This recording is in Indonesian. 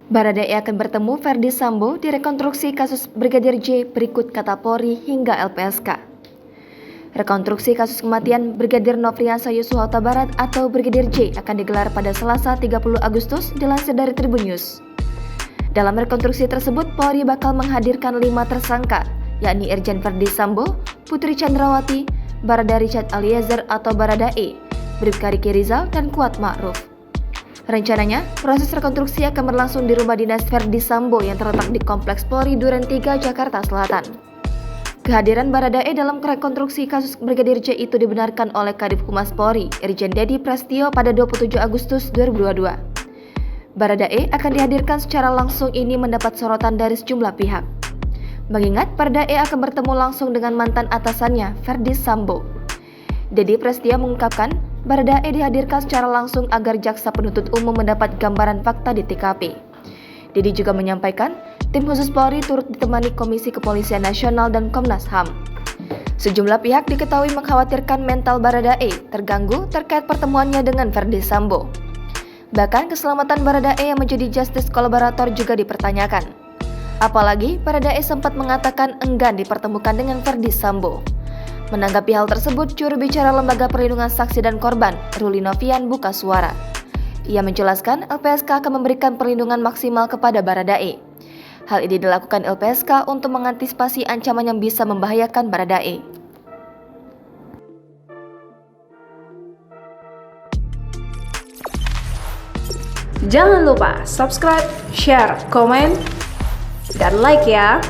Baradae akan bertemu Ferdy Sambo di rekonstruksi kasus Brigadir J berikut kata Polri hingga LPSK. Rekonstruksi kasus kematian Brigadir Nofriansah Yosua Huta Barat atau Brigadir J akan digelar pada Selasa 30 Agustus dilansir dari Tribun News. Dalam rekonstruksi tersebut, Polri bakal menghadirkan 5 tersangka, yakni Irjen Ferdy Sambo, Putri Chandrawati, Barada Richard Eliezer atau Baradae, Bribka Riki Rizal, dan Kuat Ma'ruf. Rencananya, proses rekonstruksi akan berlangsung di rumah dinas Ferdy Sambo yang terletak di Kompleks Polri Duren 3, Jakarta Selatan. Kehadiran Baradae dalam rekonstruksi kasus Brigadir J itu dibenarkan oleh Kadif Humas Polri, Irjen Dedi Prasetyo pada 27 Agustus 2022. Baradae akan dihadirkan secara langsung ini mendapat sorotan dari sejumlah pihak. Mengingat Baradae akan bertemu langsung dengan mantan atasannya, Ferdy Sambo. Dedi Prasetyo mengungkapkan, Baradae dihadirkan secara langsung agar jaksa penuntut umum mendapat gambaran fakta di TKP. Dedi juga menyampaikan, tim khusus Polri turut ditemani Komisi Kepolisian Nasional dan Komnas HAM. Sejumlah pihak diketahui mengkhawatirkan mental Baradae terganggu terkait pertemuannya dengan Ferdy Sambo. Bahkan keselamatan Baradae yang menjadi justice kolaborator juga dipertanyakan. Apalagi Baradae sempat mengatakan enggan dipertemukan dengan Ferdy Sambo. Menanggapi hal tersebut, juru bicara Lembaga Perlindungan Saksi dan Korban, Ruli Novian, buka suara. Ia menjelaskan LPSK akan memberikan perlindungan maksimal kepada Baradae. Hal ini dilakukan LPSK untuk mengantisipasi ancaman yang bisa membahayakan Baradae. Jangan lupa subscribe, share, komen, dan like ya!